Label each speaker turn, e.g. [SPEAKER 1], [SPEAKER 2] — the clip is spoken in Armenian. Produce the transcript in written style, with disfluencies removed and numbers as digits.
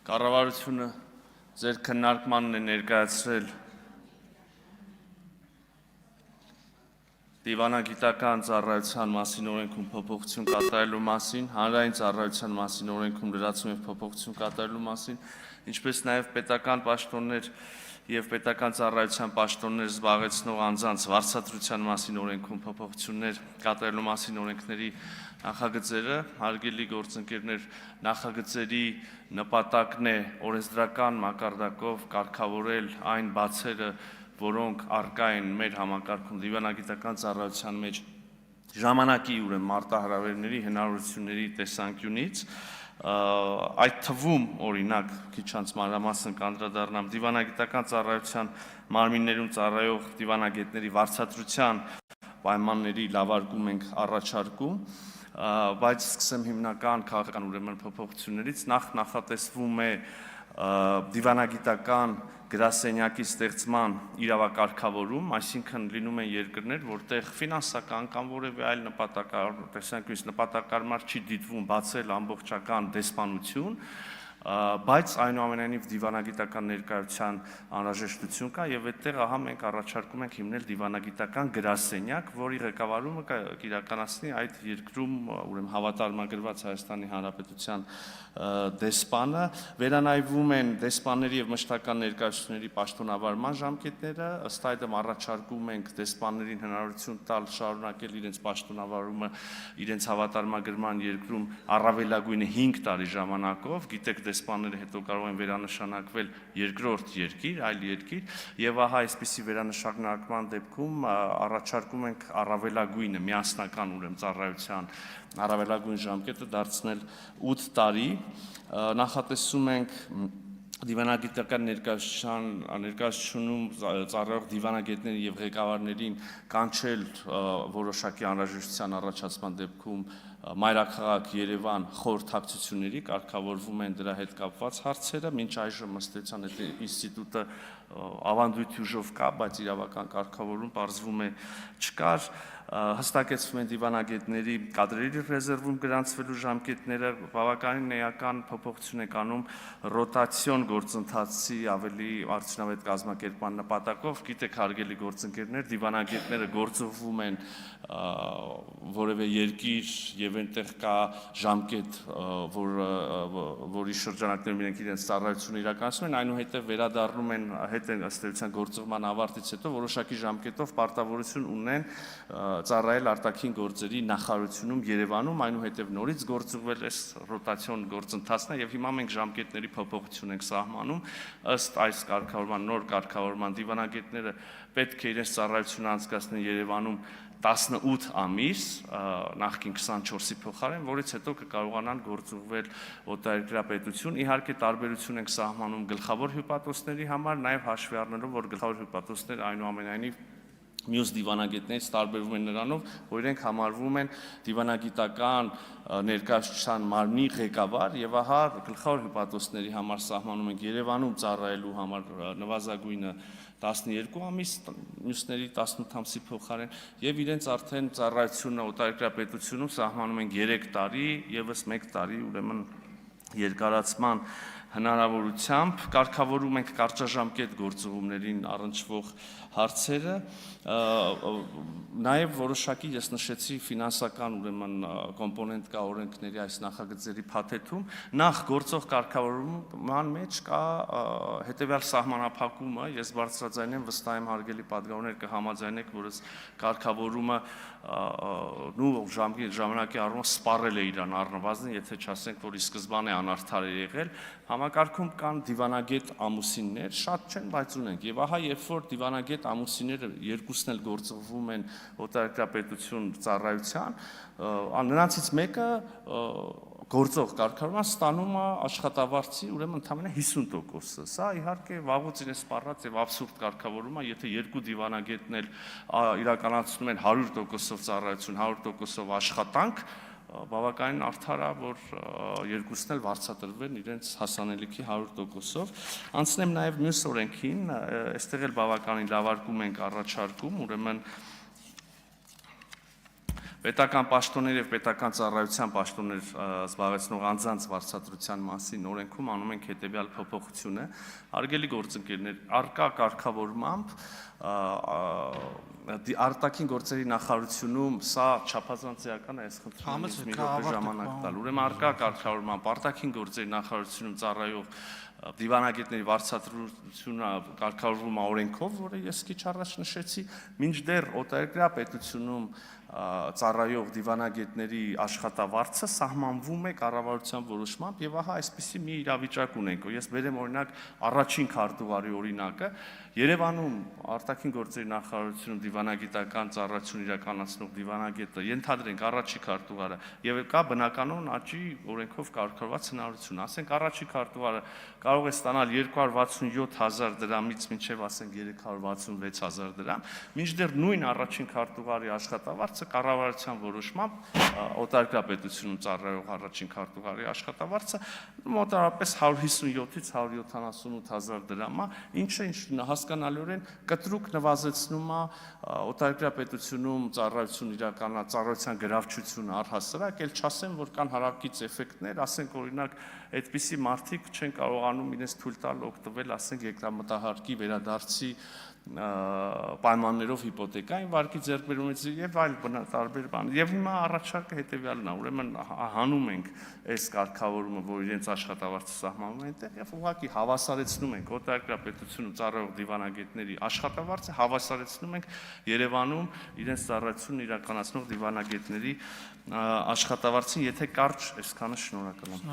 [SPEAKER 1] Կառավարությունը ձեր քննարկմանն է ներկայացրել դիվանագիտական ծառայության մասին օրենքում փոփոխություն կատարելու մասին, հանրային ծառայության մասին օրենքում լրացում եւ փոփոխություն կատարելու մասին, ինչպես նաեւ պետական պաշտոններ եւ պետական ծառայության պաշտոններ զբաղեցնող անձանց վարձատրության մասին օրենքում փոփոխություններ կատարելու մասին օրենքների նախագծերը, հարգելի գործընկերներ, նախագծերի նպատակն է օրենսդրական մակարդակով կարգավորել այն բացերը, որոնք առկա են մեր համակարգում դիվանագիտական ծառայության մեջ ժամանակի ուրեմն մարտահրավերների հնարավորությունների տեսանկյունից, այդ թվում օրինակ քիչ անց մանրամասն կանդրադառնամ դիվանագիտական ծառայության մարմիններում ծառայող դիվանագետների վարձատրության պայմանների լավարկում ենք առաջարկում, բայց սկսեմ հիմնական քաղաքական ուրեմն փոփոխություններից, նախատեսվում է դիվանագիտական գրասենյակի ստեղծման իրավակարգավորում, այսինքն լինում են երկրներ, որտեղ ֆինանսական կամ որևէ այլ նպատակարար չի դիտվում բացել ամբողջական դեսպանություն, բայց այնուամենայնիվ դիվանագիտական ներկայության անհրաժեշտություն կա եւ այդտեղ ահա մենք առաջարկում ենք հիմնել դիվանագիտական գրասենյակ, որի ղեկավարումը կիրականացնի այդ երկրում ուրեմն հավատարմագրված Հայաստանի Հանրապետության դեսպանը, վերանայվում են դեսպանների եւ մշտական ներկայացուցիչների պաշտոնավարման ժամկետները, ըստ այդմ առաջարկում ենք դեսպաններին հնարավորություն տալ շարունակել իրենց պաշտոնավարումը իրենց հավատարմագրման երկրում առավելագույնը 5 տարի ժամանակով, գիտեք դեսպանները հետո կարող են վերանշանակվել երկրորդ երկիր, այլ երկիր, եւ ահա այսպիսի վերանշանակման դեպքում առաջարկում ենք առավելագույնը միասնական ուրեմն ծառայության առավելագույն ժամկետը դարձնել 8 տարի, նախատեսում ենք դիվանագիտական ներկայացությունում ծառայող դիվանագետներին եւ ղեկավարներին կանչել որոշակի անհրաժեշտության առաջացման դեպքում մայրաքաղաք Երևան խորհրդակցությունների կարգավորվում են դրա հետ կապված հարցերը, մինչ այժմ ըստ էության այդ ինստիտուտը ավանդույթի ուժով կա, բայց իրավական կարգավորում պարզվում է չկար, հստակեցվում են դիվանագետների կադրերի ռեզերվում գրանցվելու ժամկետները, բավականին էական փոփոխություն է կանում ռոտացիոն գործընթացի ավելի արդյունավետ կազմակերպման նպատակով, գիտեք հարգելի գործընկերներ, դիվանագետները գործողվում են որևէ երկիր եւ այնտեղ կա ժամկետ, որի շրջանակներում իրենք իրենց ծառայությունը իրականացնում են, այնուհետև վերադառնում են հետ ըստ էության գործողման ավարտից հետո որոշակի ժամկետով պարտավորություն ունեն ծառայել արտաքին գործերի նախարարությունում Երևանում, այնուհետև նորից գործուղվել այս ռոտացիոն գործընթացն է եւ հիմա մենք ժամկետների փոփոխություն ենք սահմանում ըստ այս կարգավորման նոր կարգավորման դիվանագետները պետք է իրենց ծառայությունը անցկացնեն Երևանում 18 ամիս, նախկին 24-ի փոխարեն, որից հետո կկարողանան գործուղվել օտարերկրյա պետություն, իհարկե տարբերություն ենք սահմանում գլխավոր հյուպատոսների համար, նաեւ հաշվի առնելով, որ գլխավոր հյուպատոսները այնուամենայնիվ մյուս դիվանագետներից տարբերվում են նրանով, որ իրենք համարվում են դիվանագիտական ներկայացության մարմնի ղեկավար եւ ահա գլխավոր հյուպատոսների համար սահմանում ենք Երևանում ծառայելու համար նվազագույնը 12 ամիս, մյուսների 18 ամսի փոխարեն եւ իրենց արդեն ծառայությունը օտարերկրյա պետությունում սահմանում են 3 տարի, եւս 1 տարի ուրեմն երկարացման հնարավորությամբ կարգավորում ենք կարճաժամկետ գործողումներին առնչվող հարցերը, նաև որոշակի ես նշեցի ֆինանսական ուրեմն կոմպոնենտ կա օրենքների այս նախագծերի փաթեթում, նախ գործող կարգավորման մեջ կա հետևյալ սահմանափակումը, ես բարձրաձայնեմ, վստահ եմ հարգելի պատգամավորներ կհամաձայնեք, որ այս կարգավորումը ժամանակի առումով սպառել է իրան առնվազն, եթե չասենք, որ ի սկզբանե անարդար է եղել, համակարգում կան դիվանագետ ամուսիններ, շատ չեն, բայց ունենք, եւ ահա երբ որ դիվանագետ ամուսինները երկուսն էլ գործողվում են օտարերկրյա պետություն ծառայության, նրանցից մեկը գործող կարգավորման ստանում է աշխատավարձի ուրեմն ընդամենը 50%-ը, սա իհարկե վաղուց իրեն սպառած եւ աբսուրդ կարգավորում է, եթե երկու դիվանագետն էլ իրականացնում են 100%-ով ծառայություն, 100%-ով աշխատանք, բավականին արդար է, որ երկուսն էլ վարձատրվեն իրենց հասանելիքի 100%-ով։ Անցնեմ նաև մյուս օրենքին, այստեղ էլ բավականին լավարկում ենք առաջարկում, ուրեմն պետական պաշտոններ եւ պետական ծառայության պաշտոններ զբաղեցնող անձանց վարձատրության մասին օրենքում անում ենք հետեւյալ փոփոխությունը. Հարգելի գործընկերներ, արկա կարգավորմամբ արտաքին գործերի նախարարությունում սա չափազանցական է, այս խնդրում եմ մի րոպե ժամանակ տալ։ Ուրեմն արկա կարգավորմամբ արտաքին գործերի նախարարությունում ծառայող դիվանագետների վարձատրությունը կարգավորվում է օրենքով, որը ես քիչ առաջ նշեցի, մինչդեռ օտարերկրյա պետությունում ծառայող դիվանագետների աշխատավարձը սահմանվում է կառավարության որոշմամբ եւ ահա այսպիսի մի իրավիճակ ունենք։ Ես բերեմ օրինակ առաջին քարտուղարի օրինակը, Երևանում արտաքին գործերի նախարարությունում դիվանագիտական ծառայություն իրականացնող դիվանագետը ենթադրենք առաջի քարտուղարը եւ կա բնականon աճի օրենքով կարգավորված հնարավորություն, ասենք առաջի քարտուղարը կարող է ստանալ 267,000 դրամից մինչև ասենք 366,000 դրամ, մինչդեռ նույն առաջին քարտուղարի աշխատավարձը կառավարության որոշմամբ օտարերկրյա պետությունում ծառայող առաջին քարտուղարի աշխատավարձը մոտավորապես 157-ից 178,000 դրամ է, ինչը հասկանալիորեն կտրուկ նվազեցնում է օտարերկրյա պետությունում ծառայության գրավչությունը առհասարակ, ել չասեմ, որ կան հարակից էֆեկտներ, ասենք օրինակ այդպիսի մարդիկ չեն կարողանում իրենց թույլ տալ օգտվել, ասենք երկրամտահարկի վերադարձի պայմաններով հիպոթեկային վարկի ձեռքբերումից եւ այլ տարբեր բաներ։ Եվ հիմա առաջարկը հետեւյալն է, ուրեմն հանում ենք այս կարգավորումը, որ իրենց աշխատավարձը սահմանում է այնտեղ եւ ուղղակի հավասարեցնում ենք օտարերկրյա պետությունում ծառայող դիվանագետների աշխատավարձը, հավասարեցնում ենք Երևանում իրենց ծառայությունն իրականացնող դիվանագետների աշխատավարձին, եթե կարճ այսքանը շնորհակալ եմ։